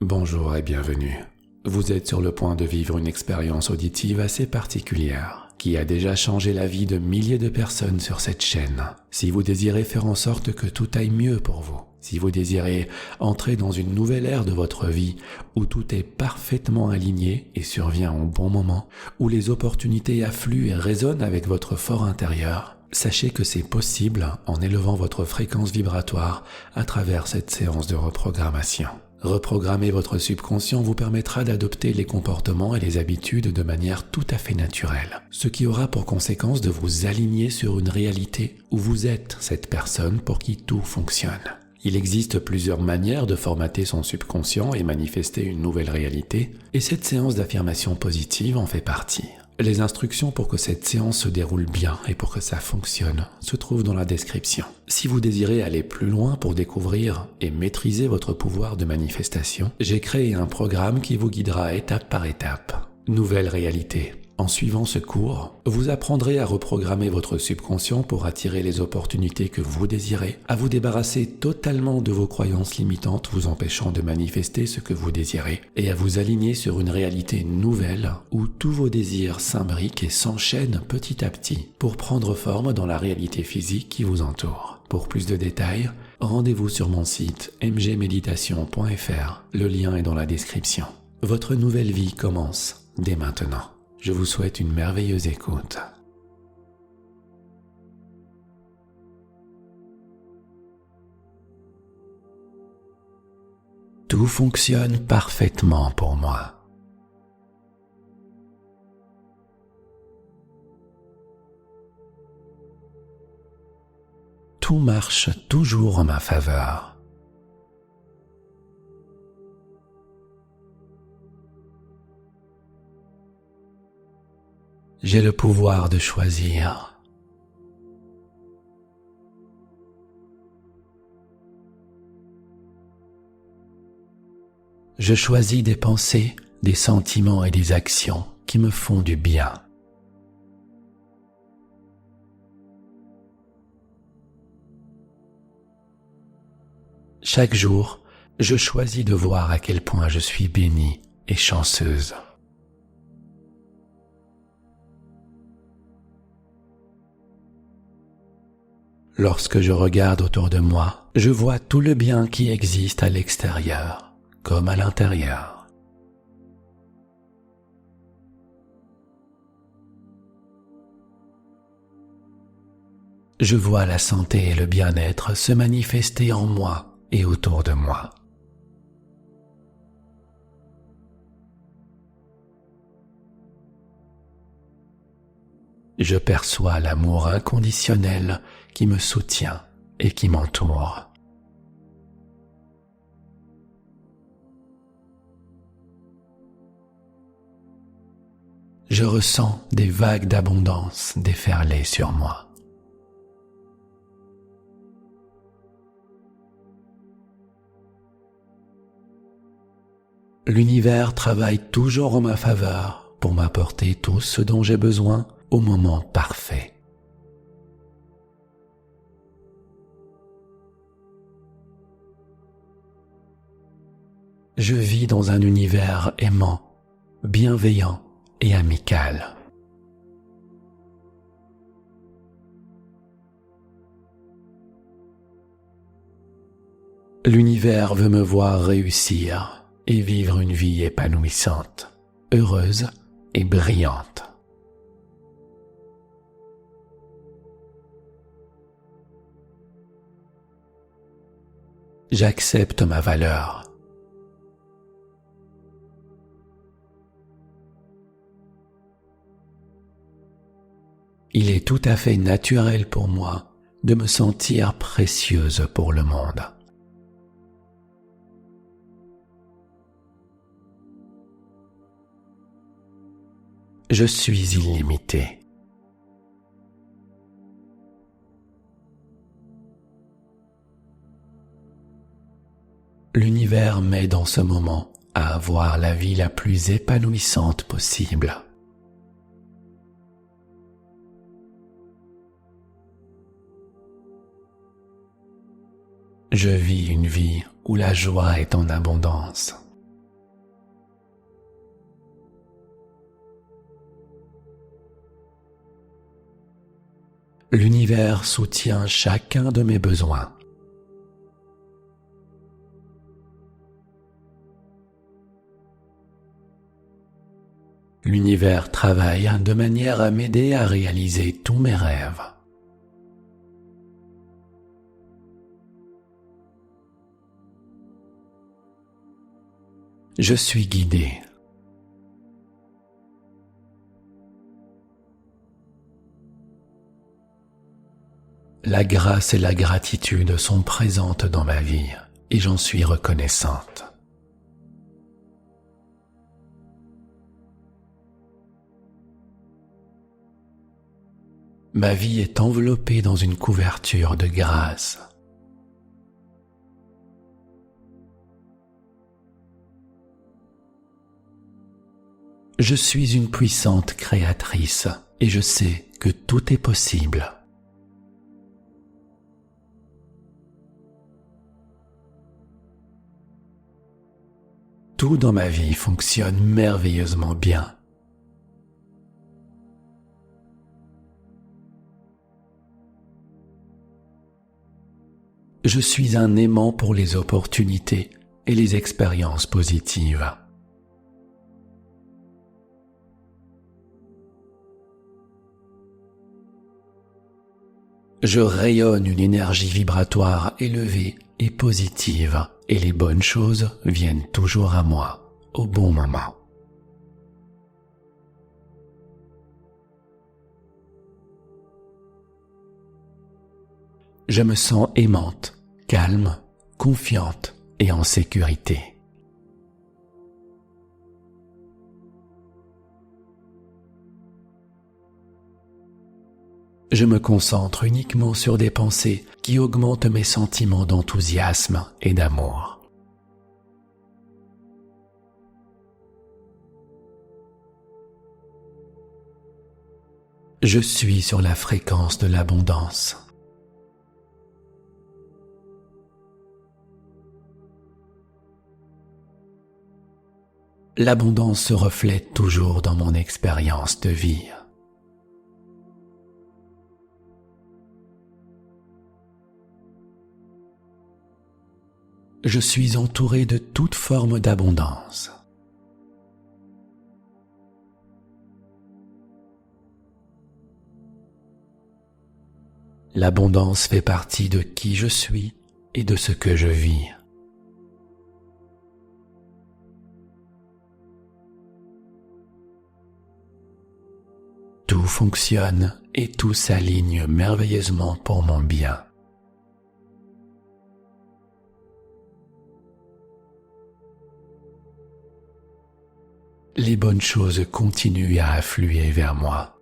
Bonjour et bienvenue. Vous êtes sur le point de vivre une expérience auditive assez particulière qui a déjà changé la vie de milliers de personnes sur cette chaîne. Si vous désirez faire en sorte que tout aille mieux pour vous, si vous désirez entrer dans une nouvelle ère de votre vie où tout est parfaitement aligné et survient au bon moment, où les opportunités affluent et résonnent avec votre fort intérieur, sachez que c'est possible en élevant votre fréquence vibratoire à travers cette séance de reprogrammation. Reprogrammer votre subconscient vous permettra d'adopter les comportements et les habitudes de manière tout à fait naturelle, ce qui aura pour conséquence de vous aligner sur une réalité où vous êtes cette personne pour qui tout fonctionne. Il existe plusieurs manières de formater son subconscient et manifester une nouvelle réalité, et cette séance d'affirmation positive en fait partie. Les instructions pour que cette séance se déroule bien et pour que ça fonctionne se trouvent dans la description. Si vous désirez aller plus loin pour découvrir et maîtriser votre pouvoir de manifestation, j'ai créé un programme qui vous guidera étape par étape. Nouvelle réalité. En suivant ce cours, vous apprendrez à reprogrammer votre subconscient pour attirer les opportunités que vous désirez, à vous débarrasser totalement de vos croyances limitantes vous empêchant de manifester ce que vous désirez, et à vous aligner sur une réalité nouvelle où tous vos désirs s'imbriquent et s'enchaînent petit à petit pour prendre forme dans la réalité physique qui vous entoure. Pour plus de détails, rendez-vous sur mon site mgmeditation.fr. Le lien est dans la description. Votre nouvelle vie commence dès maintenant. Je vous souhaite une merveilleuse écoute. Tout fonctionne parfaitement pour moi. Tout marche toujours en ma faveur. J'ai le pouvoir de choisir. Je choisis des pensées, des sentiments et des actions qui me font du bien. Chaque jour, je choisis de voir à quel point je suis bénie et chanceuse. Lorsque je regarde autour de moi, je vois tout le bien qui existe à l'extérieur, comme à l'intérieur. Je vois la santé et le bien-être se manifester en moi et autour de moi. Je perçois l'amour inconditionnel qui me soutient et qui m'entoure. Je ressens des vagues d'abondance déferler sur moi. L'univers travaille toujours en ma faveur pour m'apporter tout ce dont j'ai besoin au moment parfait. Je vis dans un univers aimant, bienveillant et amical. L'univers veut me voir réussir et vivre une vie épanouissante, heureuse et brillante. J'accepte ma valeur. Il est tout à fait naturel pour moi de me sentir précieuse pour le monde. Je suis illimité. L'univers m'aide en ce moment à avoir la vie la plus épanouissante possible. Je vis une vie où la joie est en abondance. L'univers soutient chacun de mes besoins. L'univers travaille de manière à m'aider à réaliser tous mes rêves. Je suis guidé. La grâce et la gratitude sont présentes dans ma vie et j'en suis reconnaissante. Ma vie est enveloppée dans une couverture de grâce. Je suis une puissante créatrice et je sais que tout est possible. Tout dans ma vie fonctionne merveilleusement bien. Je suis un aimant pour les opportunités et les expériences positives. Je rayonne une énergie vibratoire élevée et positive, et les bonnes choses viennent toujours à moi, au bon moment. Je me sens aimante, calme, confiante et en sécurité. Je me concentre uniquement sur des pensées qui augmentent mes sentiments d'enthousiasme et d'amour. Je suis sur la fréquence de l'abondance. L'abondance se reflète toujours dans mon expérience de vie. Je suis entouré de toute forme d'abondance. L'abondance fait partie de qui je suis et de ce que je vis. Tout fonctionne et tout s'aligne merveilleusement pour mon bien. Les bonnes choses continuent à affluer vers moi.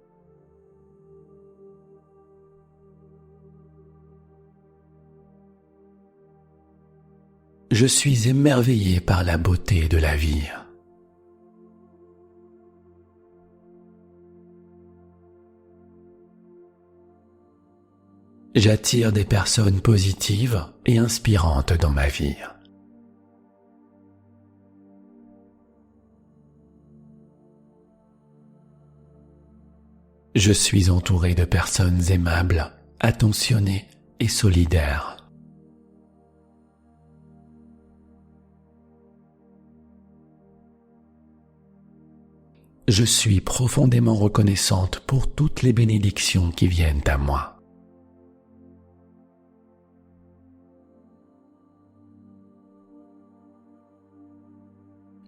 Je suis émerveillé par la beauté de la vie. J'attire des personnes positives et inspirantes dans ma vie. Je suis entouré de personnes aimables, attentionnées et solidaires. Je suis profondément reconnaissante pour toutes les bénédictions qui viennent à moi.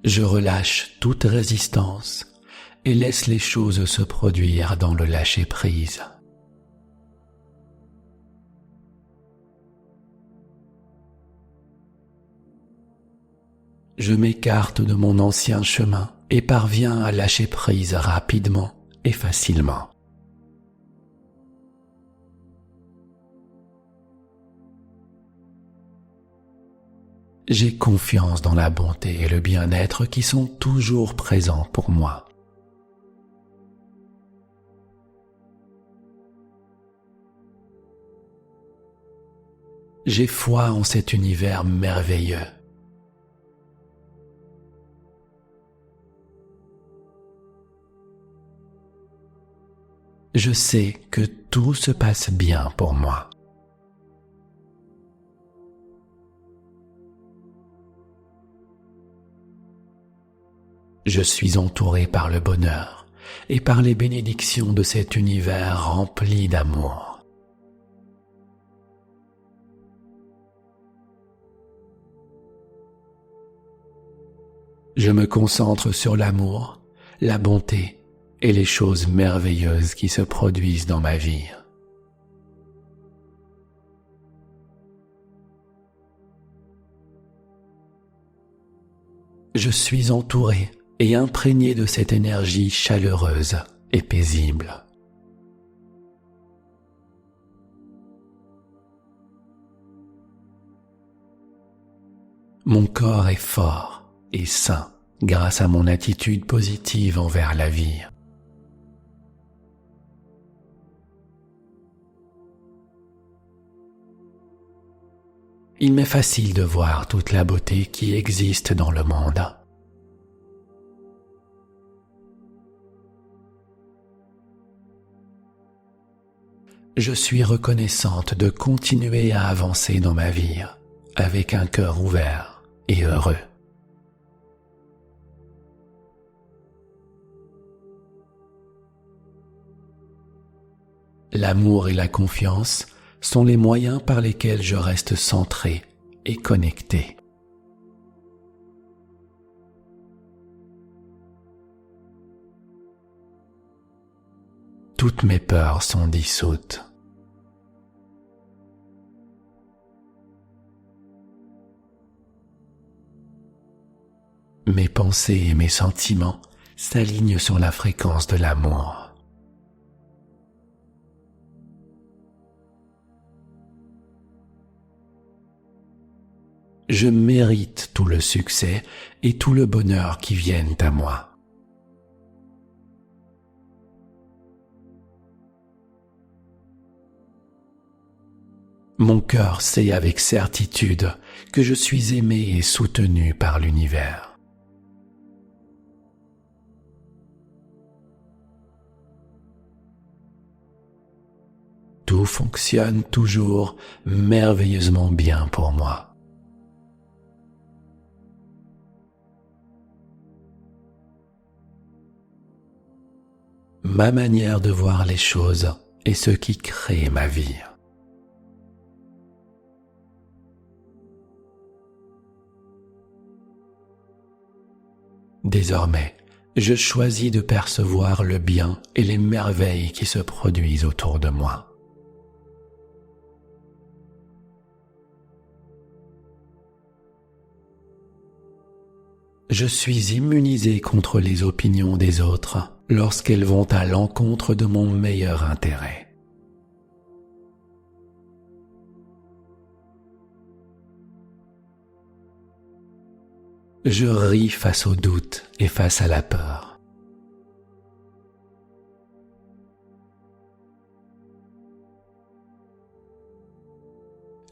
Je relâche toute résistance et laisse les choses se produire dans le lâcher-prise. Je m'écarte de mon ancien chemin et parviens à lâcher prise rapidement et facilement. J'ai confiance dans la bonté et le bien-être qui sont toujours présents pour moi. J'ai foi en cet univers merveilleux. Je sais que tout se passe bien pour moi. Je suis entouré par le bonheur et par les bénédictions de cet univers rempli d'amour. Je me concentre sur l'amour, la bonté et les choses merveilleuses qui se produisent dans ma vie. Je suis entouré et imprégné de cette énergie chaleureuse et paisible. Mon corps est fort et sain grâce à mon attitude positive envers la vie. Il m'est facile de voir toute la beauté qui existe dans le monde. Je suis reconnaissante de continuer à avancer dans ma vie avec un cœur ouvert et heureux. L'amour et la confiance sont les moyens par lesquels je reste centré et connecté. Toutes mes peurs sont dissoutes. Mes pensées et mes sentiments s'alignent sur la fréquence de l'amour. Je mérite tout le succès et tout le bonheur qui viennent à moi. Mon cœur sait avec certitude que je suis aimé et soutenu par l'univers. Tout fonctionne toujours merveilleusement bien pour moi. Ma manière de voir les choses est ce qui crée ma vie. Désormais, je choisis de percevoir le bien et les merveilles qui se produisent autour de moi. Je suis immunisé contre les opinions des autres lorsqu'elles vont à l'encontre de mon meilleur intérêt. Je ris face au doute et face à la peur.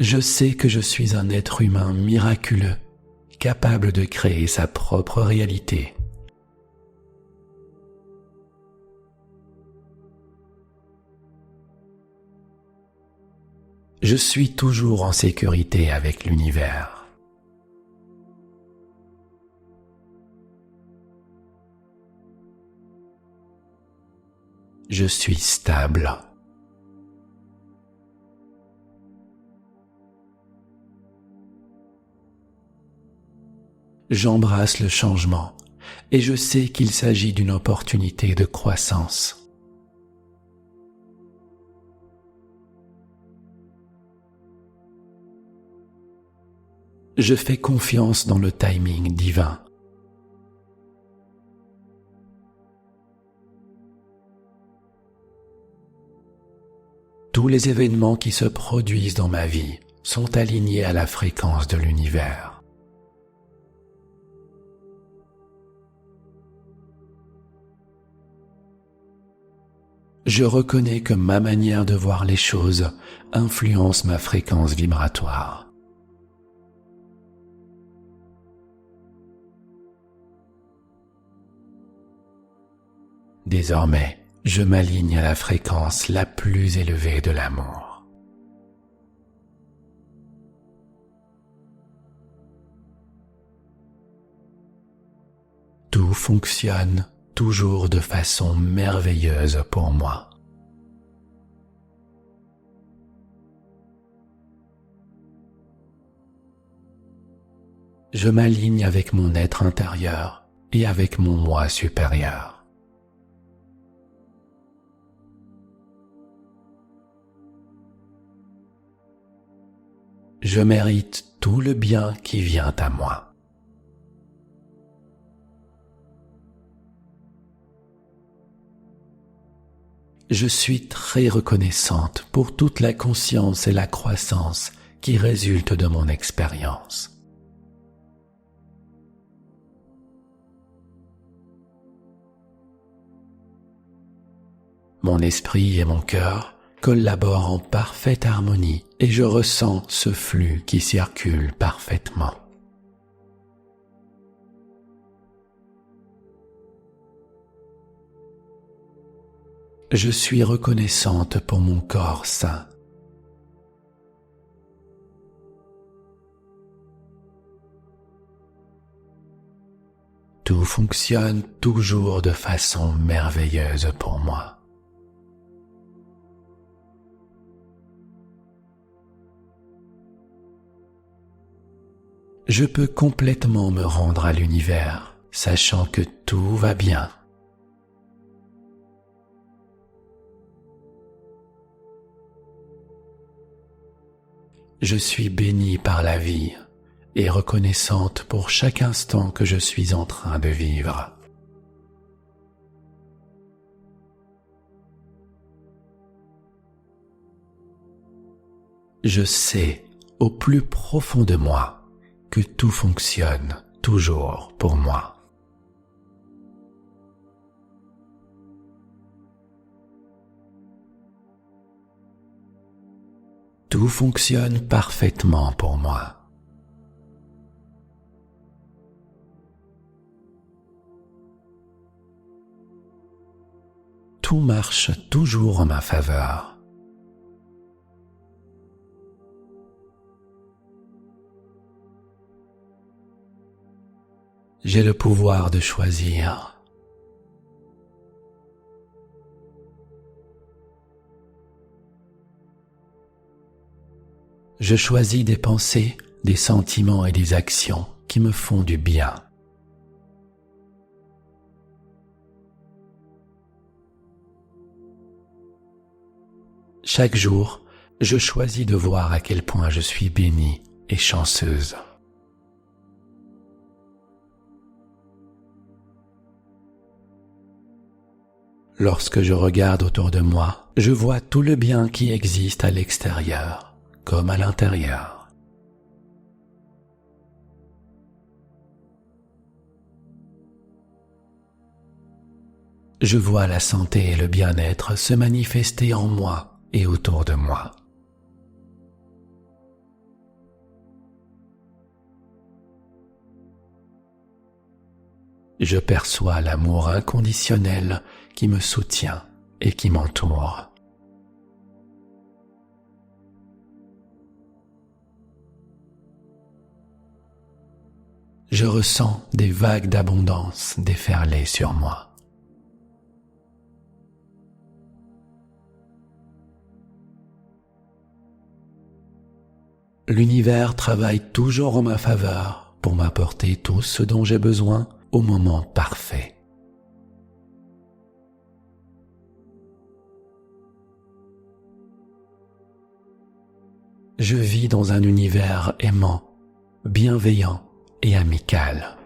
Je sais que je suis un être humain miraculeux, capable de créer sa propre réalité. Je suis toujours en sécurité avec l'univers. Je suis stable. J'embrasse le changement et je sais qu'il s'agit d'une opportunité de croissance. Je fais confiance dans le timing divin. Tous les événements qui se produisent dans ma vie sont alignés à la fréquence de l'univers. Je reconnais que ma manière de voir les choses influence ma fréquence vibratoire. Désormais, Je m'aligne à la fréquence la plus élevée de l'amour. Tout fonctionne toujours de façon merveilleuse pour moi. Je m'aligne avec mon être intérieur et avec mon moi supérieur. Je mérite tout le bien qui vient à moi. Je suis très reconnaissante pour toute la conscience et la croissance qui résultent de mon expérience. Mon esprit et mon cœur collaborent en parfaite harmonie et je ressens ce flux qui circule parfaitement. Je suis reconnaissante pour mon corps sain. Tout fonctionne toujours de façon merveilleuse pour moi. Je peux complètement me rendre à l'univers, sachant que tout va bien. Je suis bénie par la vie et reconnaissante pour chaque instant que je suis en train de vivre. Je sais au plus profond de moi que tout fonctionne toujours pour moi. Tout fonctionne parfaitement pour moi. Tout marche toujours en ma faveur. J'ai le pouvoir de choisir. Je choisis des pensées, des sentiments et des actions qui me font du bien. Chaque jour, je choisis de voir à quel point je suis bénie et chanceuse. Lorsque je regarde autour de moi, je vois tout le bien qui existe à l'extérieur, comme à l'intérieur. Je vois la santé et le bien-être se manifester en moi et autour de moi. Je perçois l'amour inconditionnel qui me soutient et qui m'entoure. Je ressens des vagues d'abondance déferler sur moi. L'univers travaille toujours en ma faveur pour m'apporter tout ce dont j'ai besoin au moment parfait. Je vis dans un univers aimant, bienveillant et amical.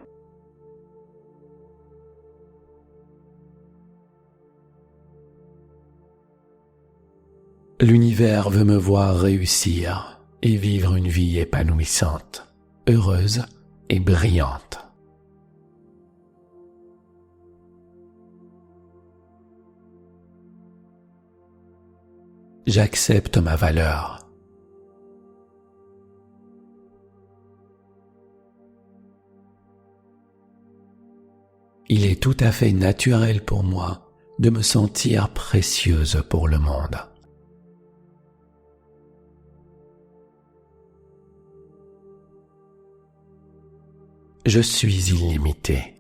L'univers veut me voir réussir et vivre une vie épanouissante, heureuse et brillante. J'accepte ma valeur. Il est tout à fait naturel pour moi de me sentir précieuse pour le monde. Je suis illimité.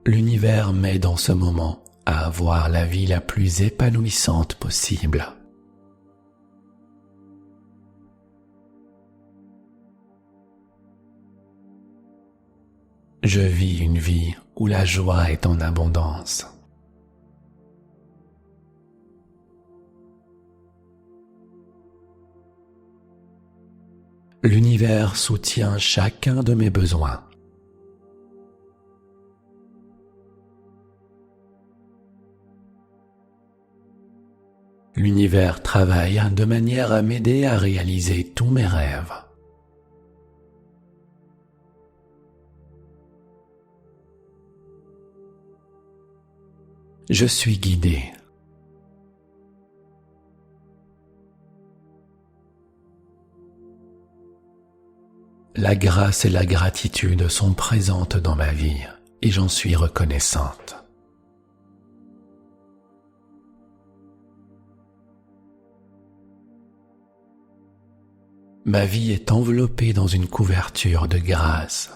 L'univers m'aide en ce moment à avoir la vie la plus épanouissante possible. Je vis une vie où la joie est en abondance. L'univers soutient chacun de mes besoins. L'univers travaille de manière à m'aider à réaliser tous mes rêves. Je suis guidé. La grâce et la gratitude sont présentes dans ma vie et j'en suis reconnaissante. Ma vie est enveloppée dans une couverture de grâce.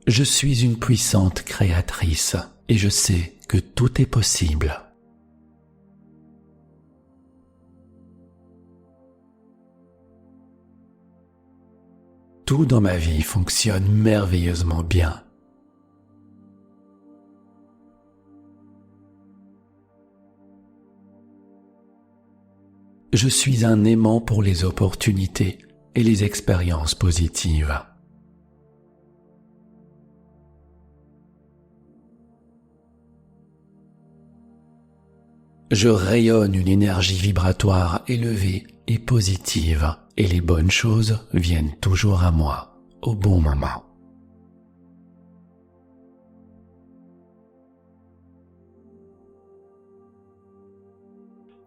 Je suis une puissante créatrice et je sais que tout est possible. Tout dans ma vie fonctionne merveilleusement bien. Je suis un aimant pour les opportunités et les expériences positives. Je rayonne une énergie vibratoire élevée et positive, et les bonnes choses viennent toujours à moi, au bon moment.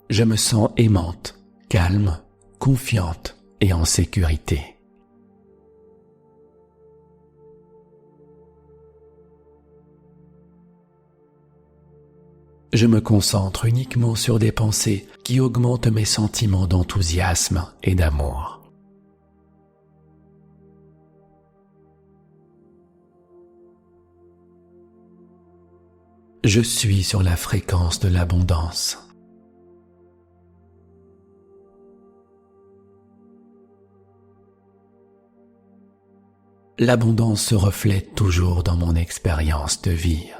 Je me sens aimante, calme, confiante et en sécurité. Je me concentre uniquement sur des pensées qui augmentent mes sentiments d'enthousiasme et d'amour. Je suis sur la fréquence de l'abondance. L'abondance se reflète toujours dans mon expérience de vie.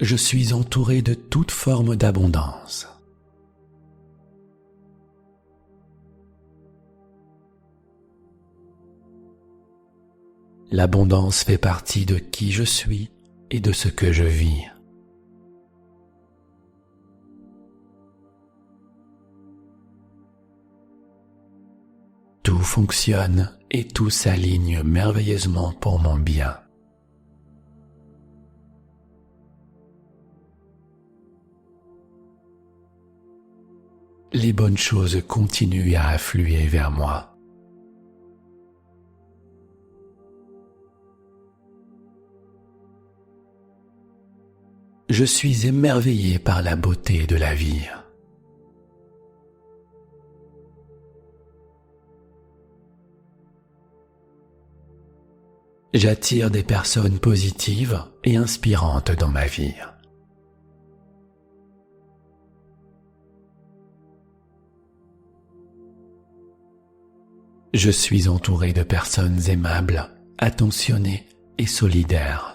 Je suis entouré de toute forme d'abondance. L'abondance fait partie de qui je suis et de ce que je vis. Tout fonctionne et tout s'aligne merveilleusement pour mon bien. Les bonnes choses continuent à affluer vers moi. Je suis émerveillé par la beauté de la vie. J'attire des personnes positives et inspirantes dans ma vie. Je suis entouré de personnes aimables, attentionnées et solidaires.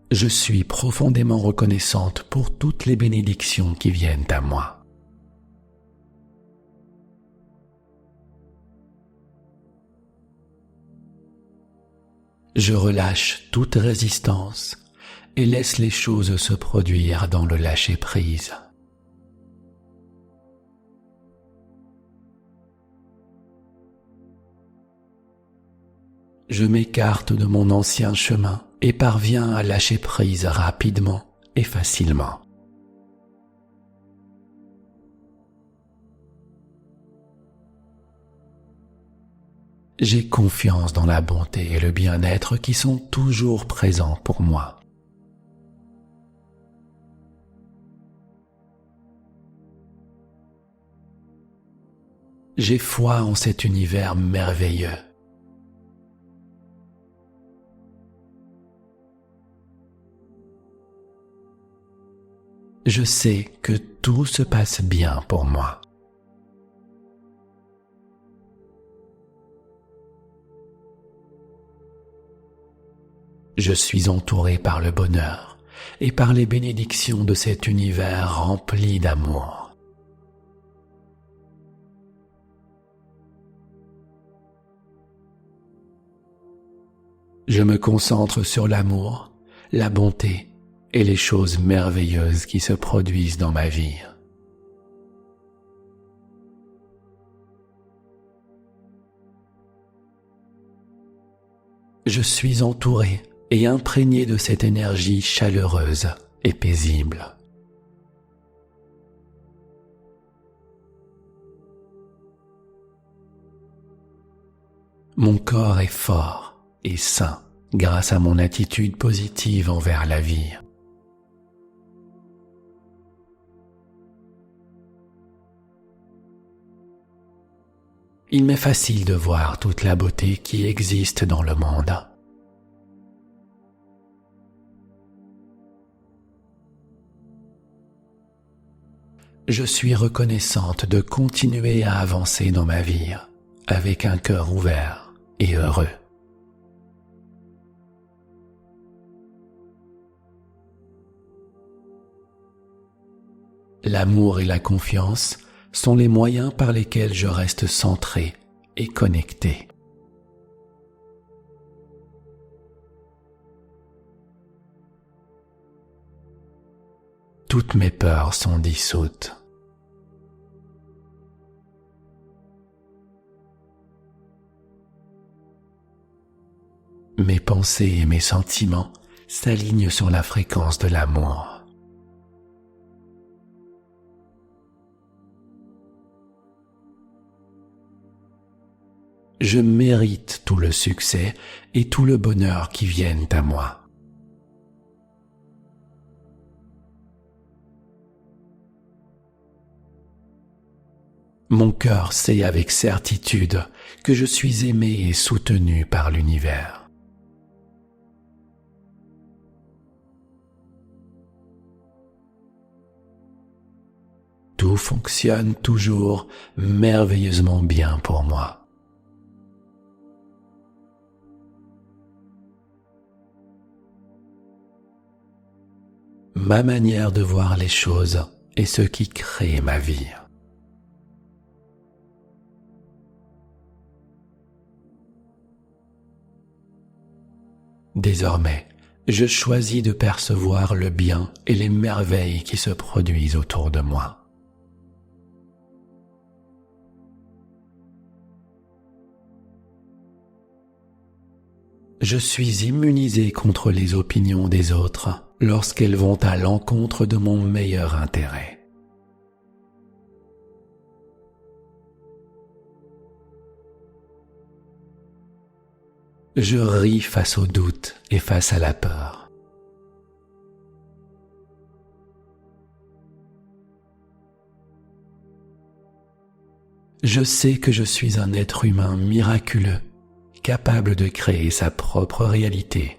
Je suis profondément reconnaissante pour toutes les bénédictions qui viennent à moi. Je relâche toute résistance et laisse les choses se produire dans le lâcher-prise. je m'écarte de mon ancien chemin et parviens à lâcher prise rapidement et facilement. J'ai confiance dans la bonté et le bien-être qui sont toujours présents pour moi. J'ai foi en cet univers merveilleux. Je sais que tout se passe bien pour moi. Je suis entouré par le bonheur et par les bénédictions de cet univers rempli d'amour. Je me concentre sur l'amour, la bonté et les choses merveilleuses qui se produisent dans ma vie. Je suis entouré et imprégné de cette énergie chaleureuse et paisible. Mon corps est fort et sain grâce à mon attitude positive envers la vie. Il m'est facile de voir toute la beauté qui existe dans le monde. Je suis reconnaissante de continuer à avancer dans ma vie avec un cœur ouvert et heureux. L'amour et la confiance sont les moyens par lesquels je reste centré et connecté. Toutes mes peurs sont dissoutes. Mes pensées et mes sentiments s'alignent sur la fréquence de l'amour. Je mérite tout le succès et tout le bonheur qui viennent à moi. Mon cœur sait avec certitude que je suis aimé et soutenu par l'univers. Tout fonctionne toujours merveilleusement bien pour moi. Ma manière de voir les choses est ce qui crée ma vie. Désormais, je choisis de percevoir le bien et les merveilles qui se produisent autour de moi. Je suis immunisé contre les opinions des autres lorsqu'elles vont à l'encontre de mon meilleur intérêt. Je ris face au doute et face à la peur. Je sais que je suis un être humain miraculeux, capable de créer sa propre réalité.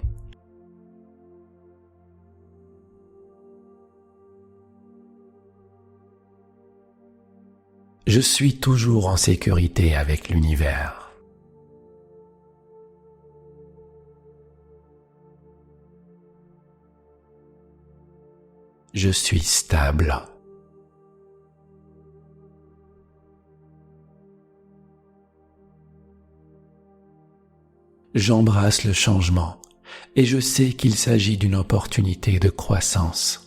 Je suis toujours en sécurité avec l'univers. Je suis stable. J'embrasse le changement et je sais qu'il s'agit d'une opportunité de croissance.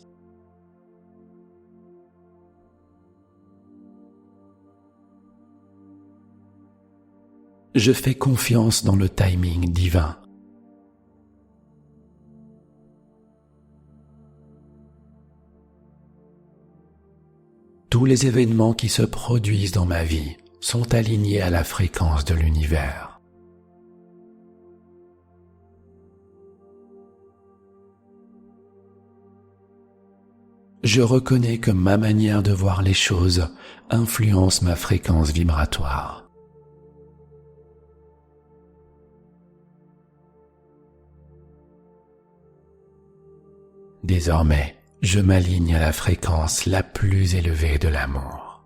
Je fais confiance dans le timing divin. Tous les événements qui se produisent dans ma vie sont alignés à la fréquence de l'univers. Je reconnais que ma manière de voir les choses influence ma fréquence vibratoire. Désormais, je m'aligne à la fréquence la plus élevée de l'amour.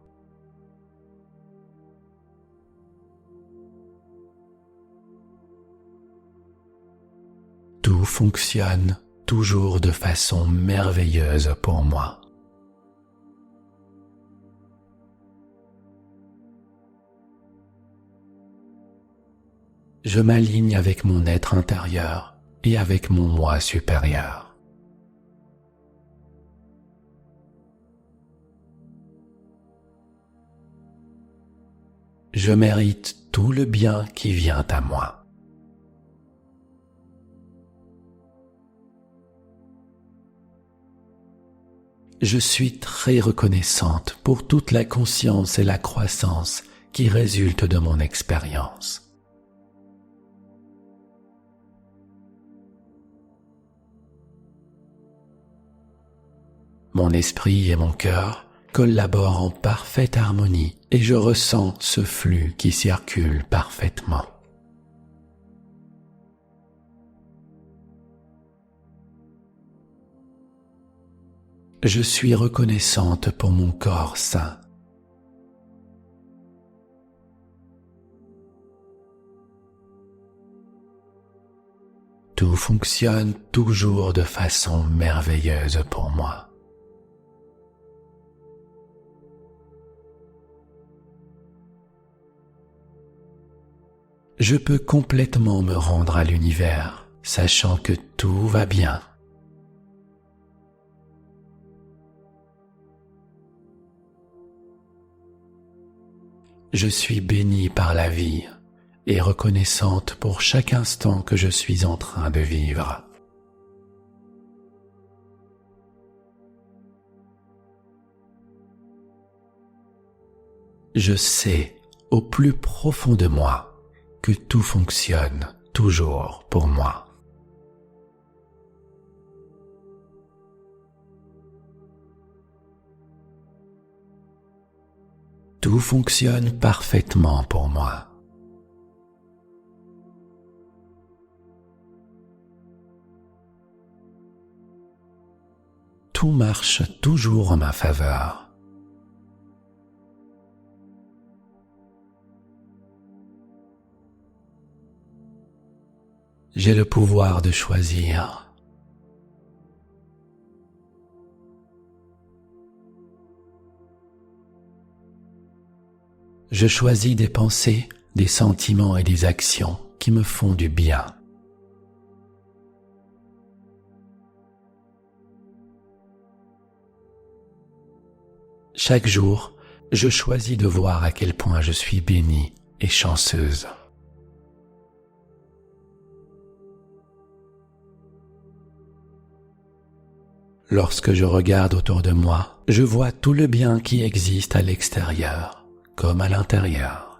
Tout fonctionne toujours de façon merveilleuse pour moi. Je m'aligne avec mon être intérieur et avec mon moi supérieur. Je mérite tout le bien qui vient à moi. Je suis très reconnaissante pour toute la conscience et la croissance qui résultent de mon expérience. Mon esprit et mon cœur collaborent en parfaite harmonie et je ressens ce flux qui circule parfaitement. Je suis reconnaissante pour mon corps sain. Tout fonctionne toujours de façon merveilleuse pour moi. Je peux complètement me rendre à l'univers, sachant que tout va bien. Je suis bénie par la vie et reconnaissante pour chaque instant que je suis en train de vivre. Je sais au plus profond de moi que tout fonctionne toujours pour moi. Tout fonctionne parfaitement pour moi. Tout marche toujours en ma faveur. J'ai le pouvoir de choisir. Je choisis des pensées, des sentiments et des actions qui me font du bien. Chaque jour, je choisis de voir à quel point je suis bénie et chanceuse. Lorsque je regarde autour de moi, je vois tout le bien qui existe à l'extérieur comme à l'intérieur.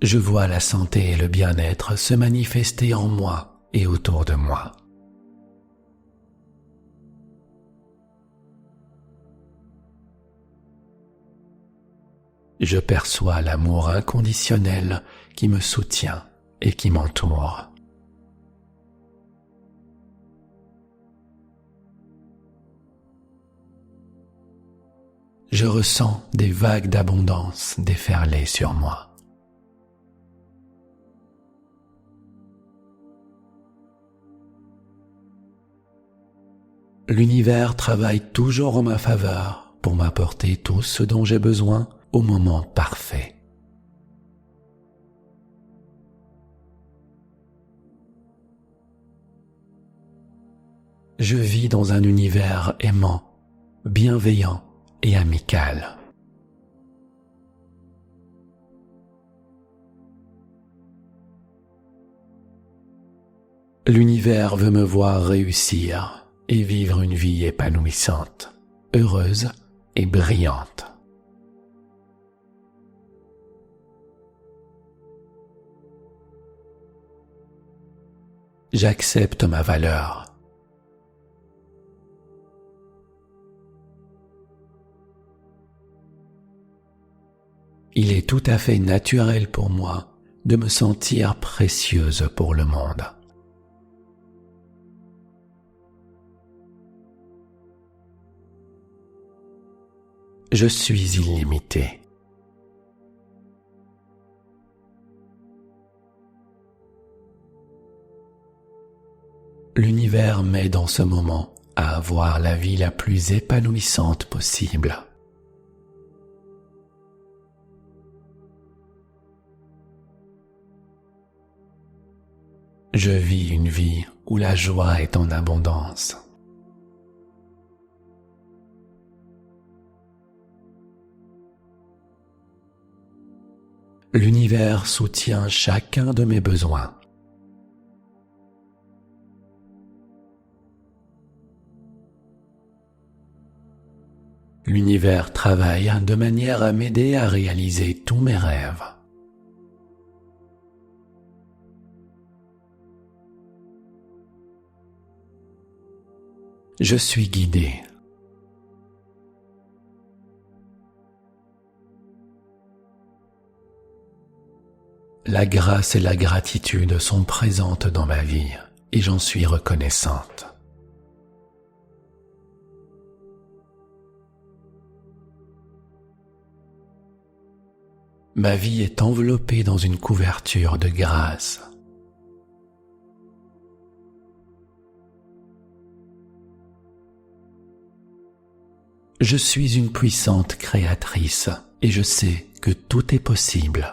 Je vois la santé et le bien-être se manifester en moi et autour de moi. Je perçois l'amour inconditionnel qui me soutient et qui m'entoure. Je ressens des vagues d'abondance déferler sur moi. L'univers travaille toujours en ma faveur pour m'apporter tout ce dont j'ai besoin au moment parfait. Je vis dans un univers aimant, bienveillant et amical. L'univers veut me voir réussir et vivre une vie épanouissante, heureuse et brillante. J'accepte ma valeur. Il est tout à fait naturel pour moi de me sentir précieuse pour le monde. Je suis illimité. L'univers m'aide en ce moment à avoir la vie la plus épanouissante possible. Je vis une vie où la joie est en abondance. L'univers soutient chacun de mes besoins. L'univers travaille de manière à m'aider à réaliser tous mes rêves. Je suis guidé. La grâce et la gratitude sont présentes dans ma vie et j'en suis reconnaissante. Ma vie est enveloppée dans une couverture de grâce. Je suis une puissante créatrice et je sais que tout est possible.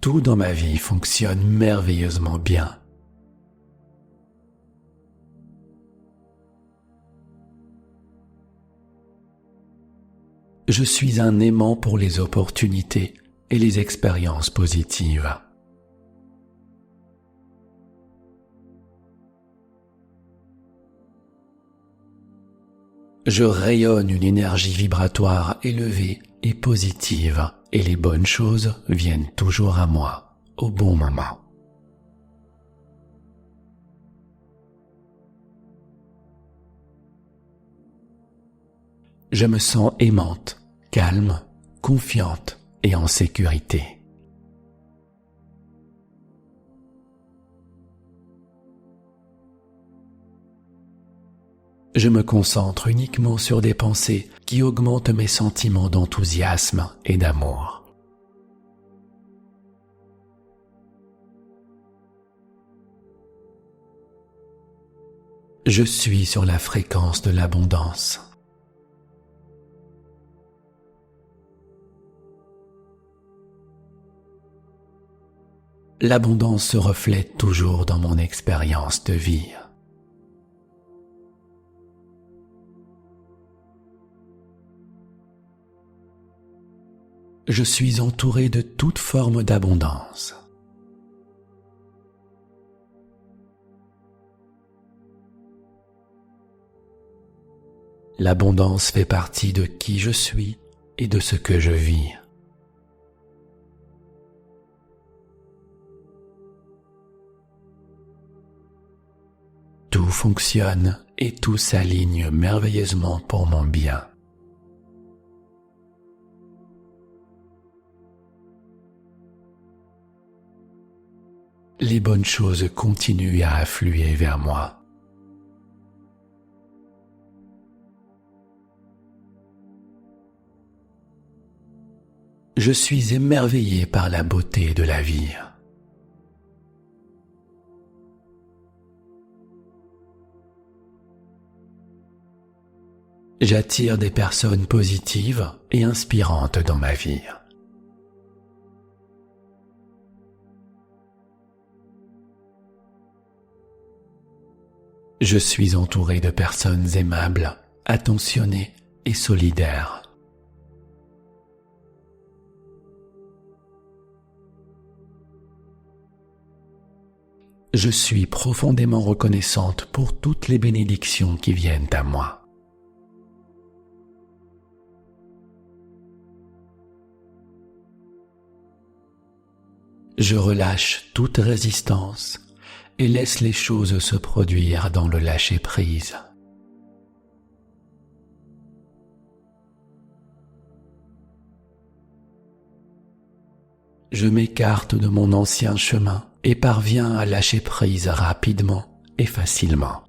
Tout dans ma vie fonctionne merveilleusement bien. Je suis un aimant pour les opportunités et les expériences positives. Je rayonne une énergie vibratoire élevée et positive, et les bonnes choses viennent toujours à moi, au bon moment. Je me sens aimante, calme, confiante et en sécurité. Je me concentre uniquement sur des pensées qui augmentent mes sentiments d'enthousiasme et d'amour. Je suis sur la fréquence de l'abondance. L'abondance se reflète toujours dans mon expérience de vie. Je suis entouré de toutes formes d'abondance. L'abondance fait partie de qui je suis et de ce que je vis. Tout fonctionne et tout s'aligne merveilleusement pour mon bien. Les bonnes choses continuent à affluer vers moi. Je suis émerveillé par la beauté de la vie. J'attire des personnes positives et inspirantes dans ma vie. Je suis entouré de personnes aimables, attentionnées et solidaires. Je suis profondément reconnaissante pour toutes les bénédictions qui viennent à moi. Je relâche toute résistance et laisse les choses se produire dans le lâcher-prise. Je m'écarte de mon ancien chemin et parviens à lâcher prise rapidement et facilement.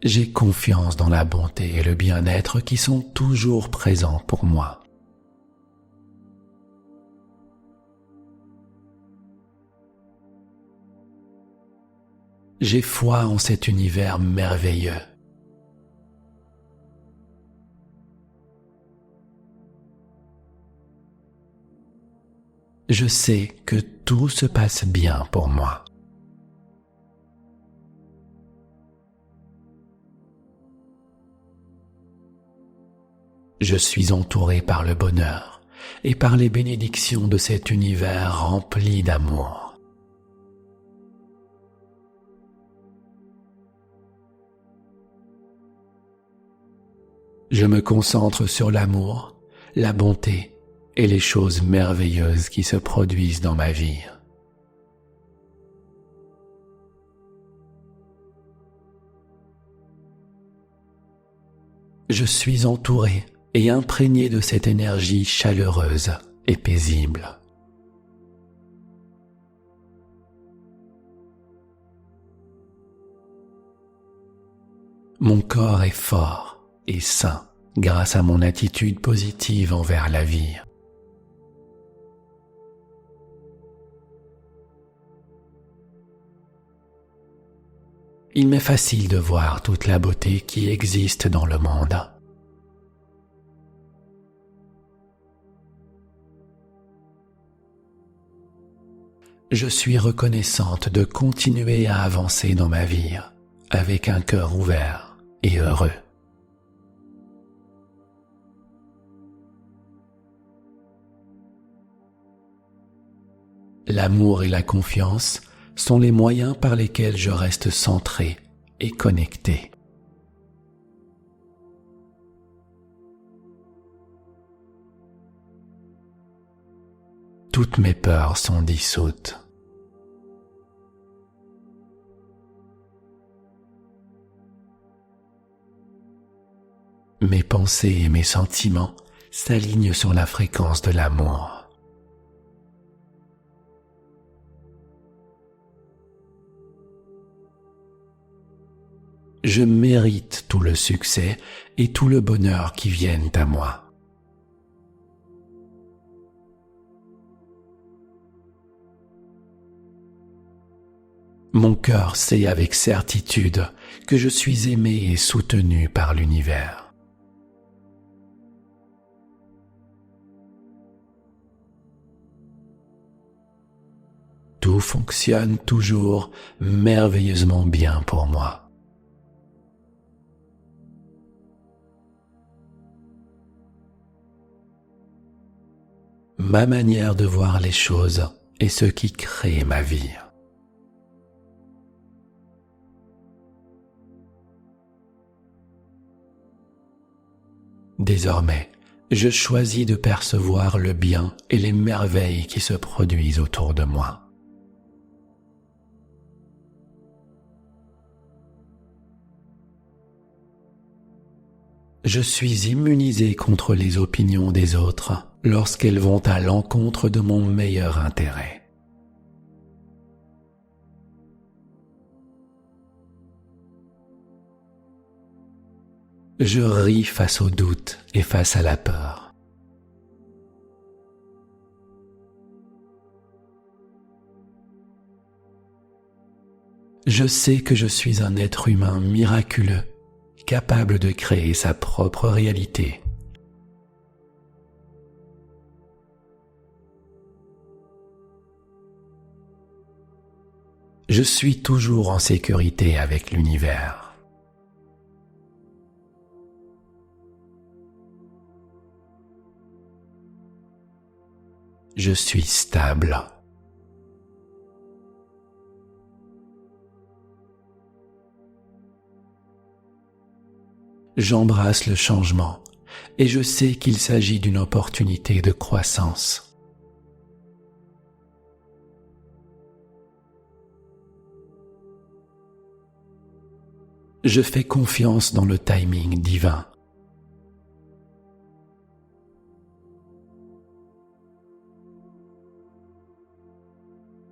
J'ai confiance dans la bonté et le bien-être qui sont toujours présents pour moi. J'ai foi en cet univers merveilleux. Je sais que tout se passe bien pour moi. Je suis entouré par le bonheur et par les bénédictions de cet univers rempli d'amour. Je me concentre sur l'amour, la bonté et les choses merveilleuses qui se produisent dans ma vie. Je suis entouré et imprégné de cette énergie chaleureuse et paisible. Mon corps est fort et sain grâce à mon attitude positive envers la vie. Il m'est facile de voir toute la beauté qui existe dans le monde. Je suis reconnaissante de continuer à avancer dans ma vie avec un cœur ouvert et heureux. L'amour et la confiance sont les moyens par lesquels je reste centré et connecté. Toutes mes peurs sont dissoutes. Mes pensées et mes sentiments s'alignent sur la fréquence de l'amour. Je mérite tout le succès et tout le bonheur qui viennent à moi. Mon cœur sait avec certitude que je suis aimé et soutenu par l'univers. Tout fonctionne toujours merveilleusement bien pour moi. Ma manière de voir les choses est ce qui crée ma vie. Désormais, je choisis de percevoir le bien et les merveilles qui se produisent autour de moi. Je suis immunisé contre les opinions des autres lorsqu'elles vont à l'encontre de mon meilleur intérêt. Je ris face au doute et face à la peur. Je sais que je suis un être humain miraculeux, capable de créer sa propre réalité. Je suis toujours en sécurité avec l'univers. Je suis stable. J'embrasse le changement et je sais qu'il s'agit d'une opportunité de croissance. Je fais confiance dans le timing divin.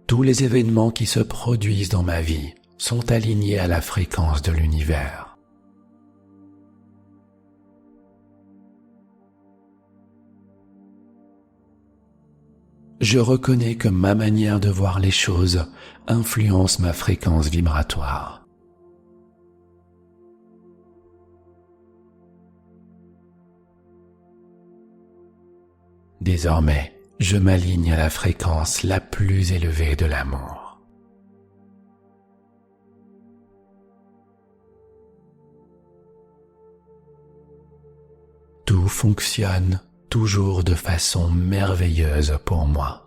Tous les événements qui se produisent dans ma vie sont alignés à la fréquence de l'univers. Je reconnais que ma manière de voir les choses influence ma fréquence vibratoire. Désormais, je m'aligne à la fréquence la plus élevée de l'amour. Tout fonctionne toujours de façon merveilleuse pour moi.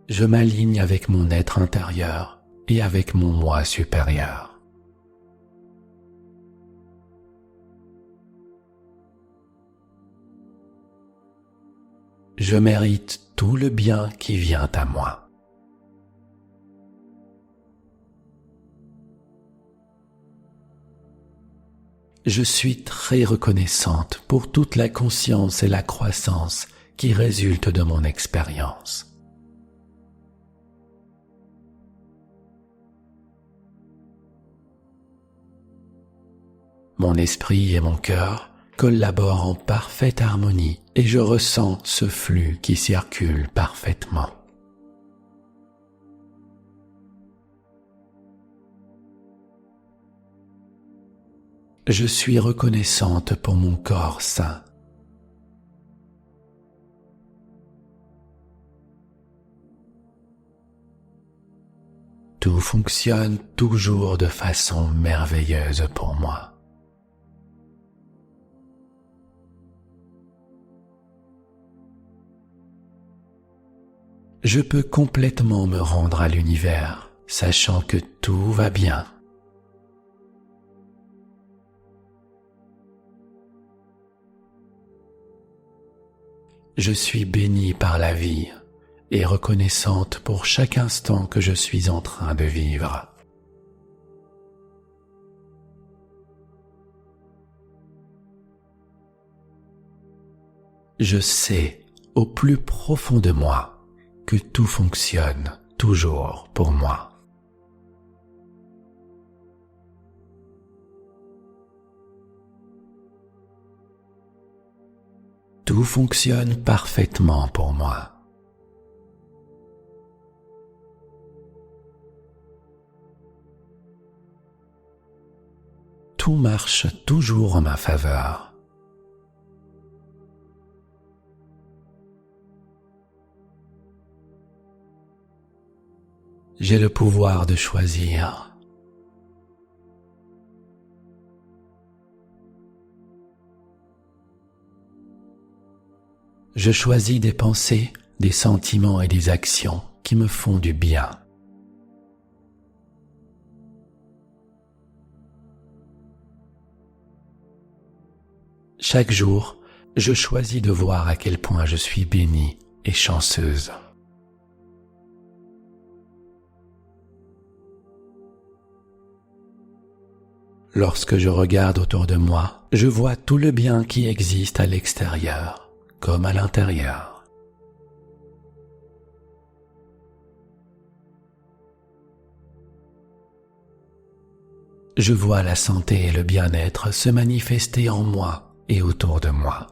Je m'aligne avec mon être intérieur et avec mon moi supérieur. Je mérite tout le bien qui vient à moi. Je suis très reconnaissante pour toute la conscience et la croissance qui résultent de mon expérience. Mon esprit et mon cœur collaborent en parfaite harmonie et je ressens ce flux qui circule parfaitement. Je suis reconnaissante pour mon corps sain. Tout fonctionne toujours de façon merveilleuse pour moi. Je peux complètement me rendre à l'univers, sachant que tout va bien. Je suis bénie par la vie et reconnaissante pour chaque instant que je suis en train de vivre. Je sais, au plus profond de moi, que tout fonctionne toujours pour moi. Tout fonctionne parfaitement pour moi. Tout marche toujours en ma faveur. J'ai le pouvoir de choisir. Je choisis des pensées, des sentiments et des actions qui me font du bien. Chaque jour, je choisis de voir à quel point je suis bénie et chanceuse. Lorsque je regarde autour de moi, je vois tout le bien qui existe à l'extérieur, comme à l'intérieur. Je vois la santé et le bien-être se manifester en moi et autour de moi.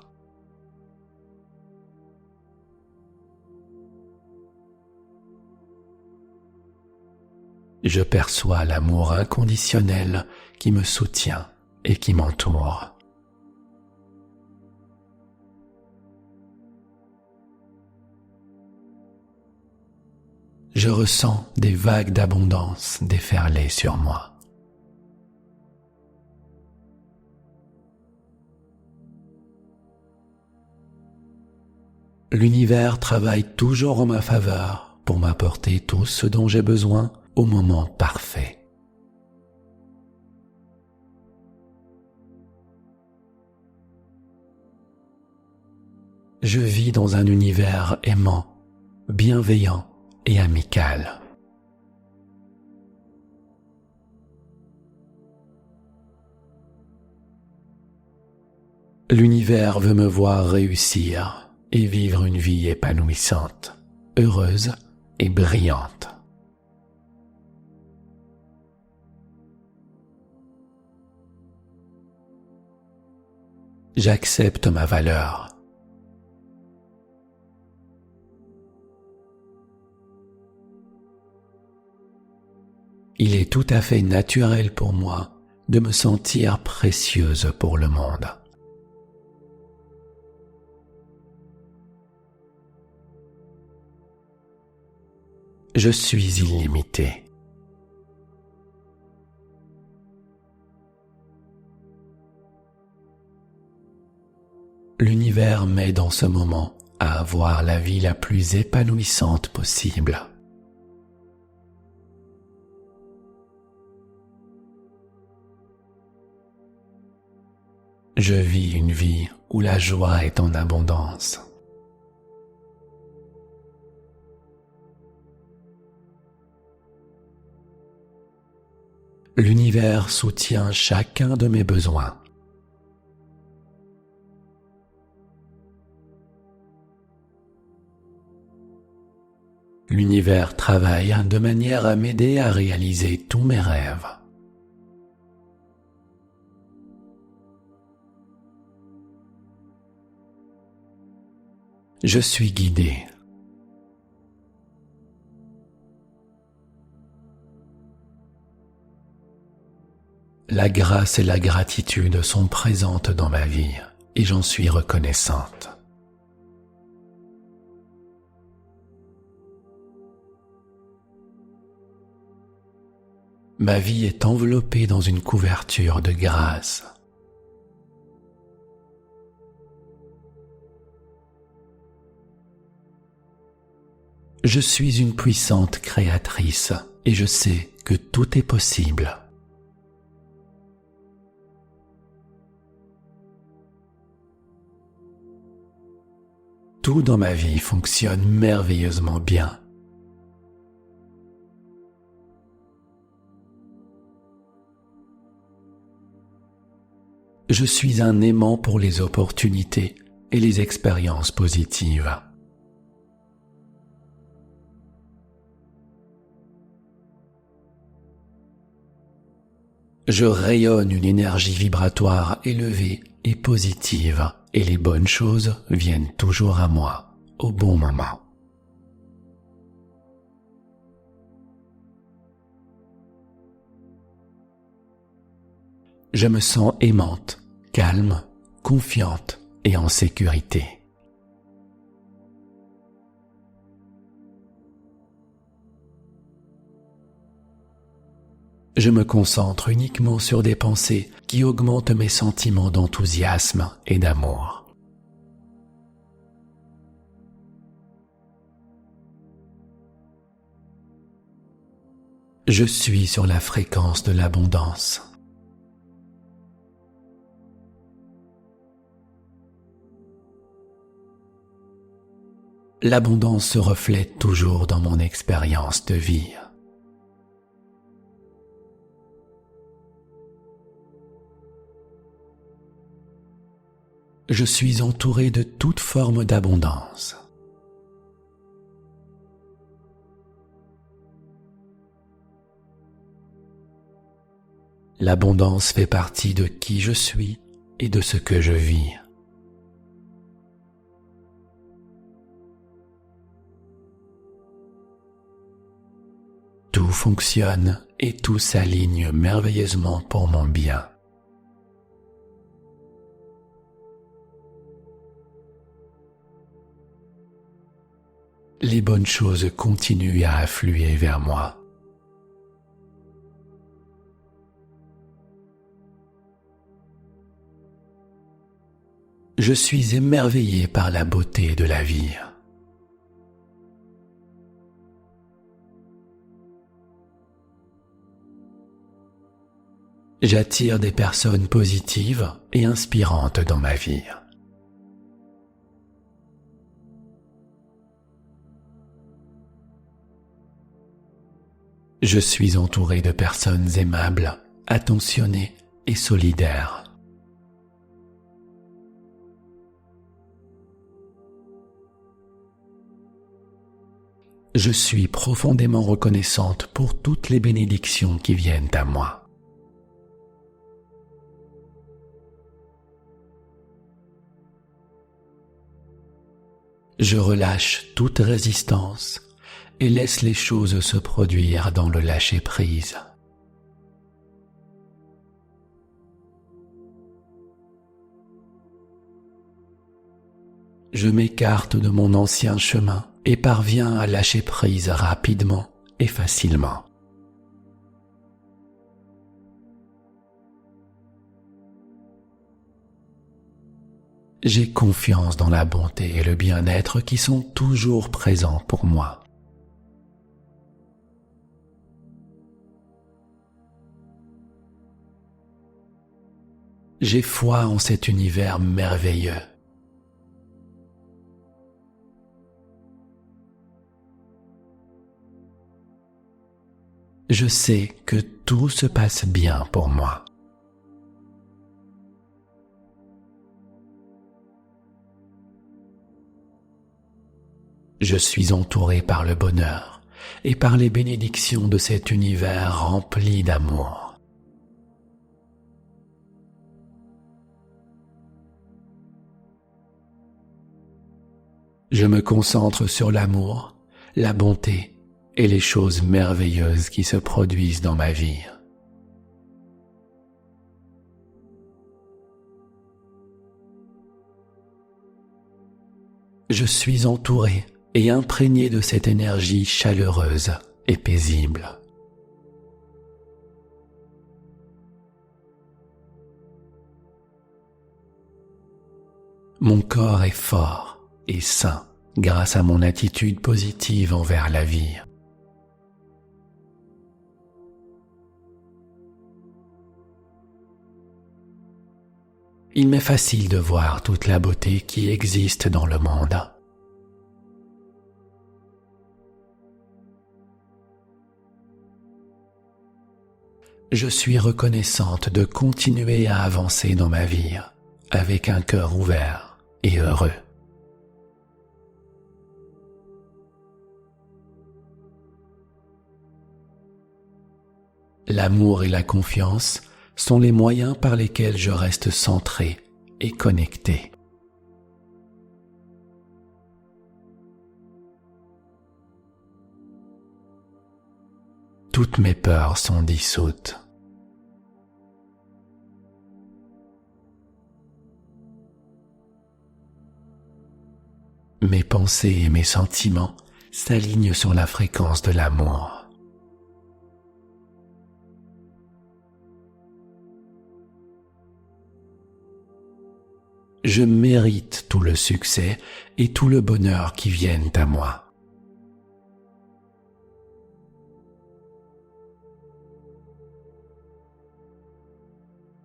Je perçois l'amour inconditionnel qui me soutient et qui m'entoure. Je ressens des vagues d'abondance déferler sur moi. L'univers travaille toujours en ma faveur pour m'apporter tout ce dont j'ai besoin au moment parfait. Je vis dans un univers aimant, bienveillant et amical. L'univers veut me voir réussir et vivre une vie épanouissante, heureuse et brillante. J'accepte ma valeur. Il est tout à fait naturel pour moi de me sentir précieuse pour le monde. Je suis illimité. L'univers m'aide en ce moment à avoir la vie la plus épanouissante possible. Je vis une vie où la joie est en abondance. L'univers soutient chacun de mes besoins. L'univers travaille de manière à m'aider à réaliser tous mes rêves. Je suis guidé. La grâce et la gratitude sont présentes dans ma vie et j'en suis reconnaissante. Ma vie est enveloppée dans une couverture de grâce. Je suis une puissante créatrice et je sais que tout est possible. Tout dans ma vie fonctionne merveilleusement bien. Je suis un aimant pour les opportunités et les expériences positives. Je rayonne une énergie vibratoire élevée et positive, et les bonnes choses viennent toujours à moi, au bon moment. Je me sens aimante, calme, confiante et en sécurité. Je me concentre uniquement sur des pensées qui augmentent mes sentiments d'enthousiasme et d'amour. Je suis sur la fréquence de l'abondance. L'abondance se reflète toujours dans mon expérience de vie. Je suis entouré de toute forme d'abondance. L'abondance fait partie de qui je suis et de ce que je vis. Tout fonctionne et tout s'aligne merveilleusement pour mon bien. les bonnes choses continuent à affluer vers moi. Je suis émerveillé par la beauté de la vie. J'attire des personnes positives et inspirantes dans ma vie. Je suis entouré de personnes aimables, attentionnées et solidaires. Je suis profondément reconnaissante pour toutes les bénédictions qui viennent à moi. Je relâche toute résistance et laisse les choses se produire dans le lâcher-prise. Je m'écarte de mon ancien chemin et parviens à lâcher prise rapidement et facilement. J'ai confiance dans la bonté et le bien-être qui sont toujours présents pour moi. J'ai foi en cet univers merveilleux. Je sais que tout se passe bien pour moi. Je suis entouré par le bonheur et par les bénédictions de cet univers rempli d'amour. Je me concentre sur l'amour, la bonté et les choses merveilleuses qui se produisent dans ma vie. Je suis entouré et imprégné de cette énergie chaleureuse et paisible. Mon corps est fort et sain grâce à mon attitude positive envers la vie. Il m'est facile de voir toute la beauté qui existe dans le monde. Je suis reconnaissante de continuer à avancer dans ma vie avec un cœur ouvert et heureux. L'amour et la confiance sont les moyens par lesquels je reste centré et connecté. Toutes mes peurs sont dissoutes. Mes pensées et mes sentiments s'alignent sur la fréquence de l'amour. Je mérite tout le succès et tout le bonheur qui viennent à moi.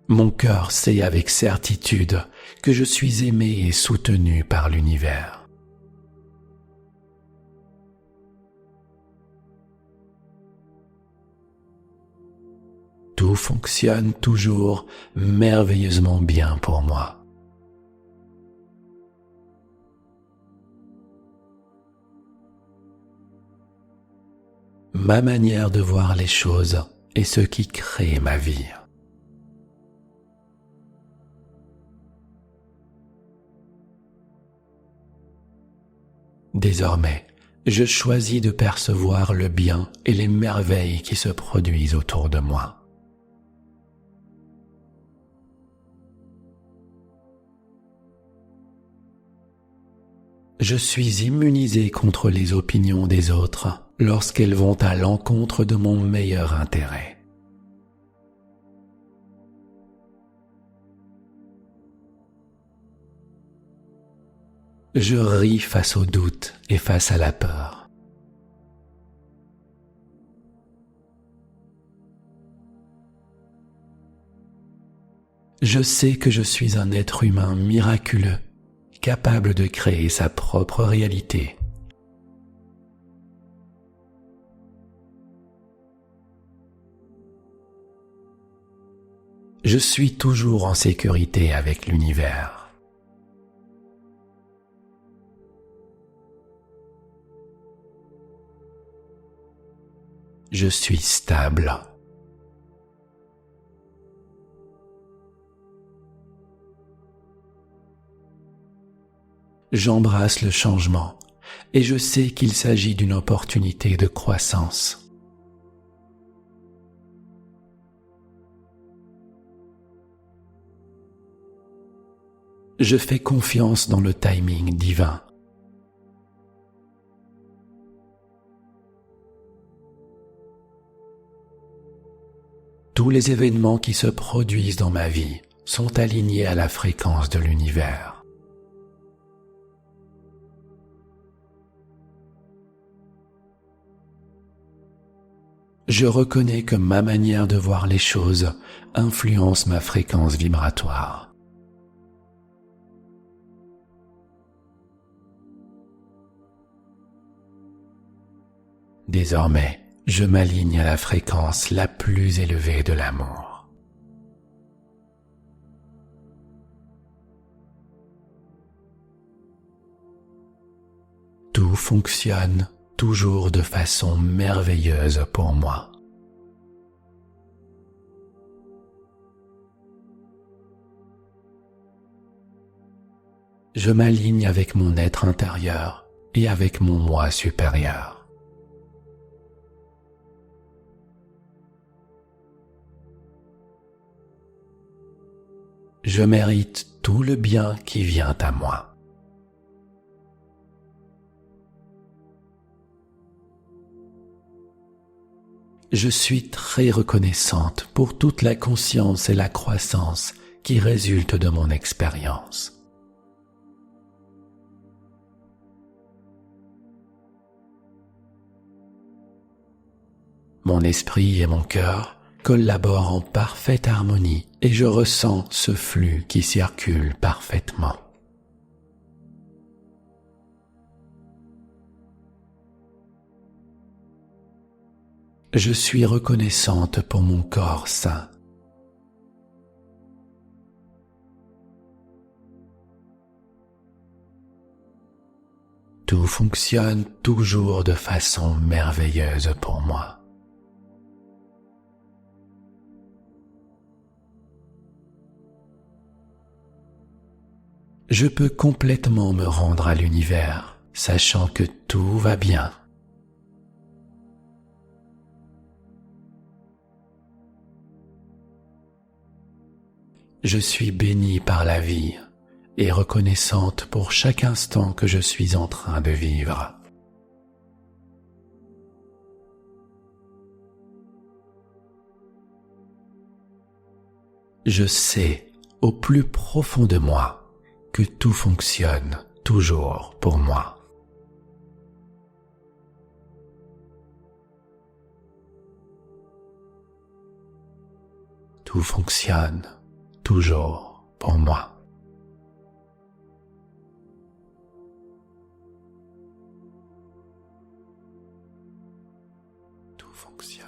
Mon cœur sait avec certitude que je suis aimé et soutenu par l'univers. Tout fonctionne toujours merveilleusement bien pour moi. Ma manière de voir les choses est ce qui crée ma vie. Désormais, je choisis de percevoir le bien et les merveilles qui se produisent autour de moi. Je suis immunisé contre les opinions des autres lorsqu'elles vont à l'encontre de mon meilleur intérêt. Je ris face au doute et face à la peur. Je sais que je suis un être humain miraculeux, capable de créer sa propre réalité. Je suis toujours en sécurité avec l'univers. Je suis stable. J'embrasse le changement et je sais qu'il s'agit d'une opportunité de croissance. Je fais confiance dans le timing divin. Tous les événements qui se produisent dans ma vie sont alignés à la fréquence de l'univers. Je reconnais que ma manière de voir les choses influence ma fréquence vibratoire. Désormais, je m'aligne à la fréquence la plus élevée de l'amour. Tout fonctionne toujours de façon merveilleuse pour moi. Je m'aligne avec mon être intérieur et avec mon moi supérieur. Je mérite tout le bien qui vient à moi. Je suis très reconnaissante pour toute la conscience et la croissance qui résultent de mon expérience. Mon esprit et mon cœur collaborent en parfaite harmonie et je ressens ce flux qui circule parfaitement. Je suis reconnaissante pour mon corps sain. Tout fonctionne toujours de façon merveilleuse pour moi. Je peux complètement me rendre à l'univers, sachant que tout va bien. Je suis bénie par la vie et reconnaissante pour chaque instant que je suis en train de vivre. Je sais au plus profond de moi que tout fonctionne toujours pour moi. Tout fonctionne toujours pour moi. Tout fonctionne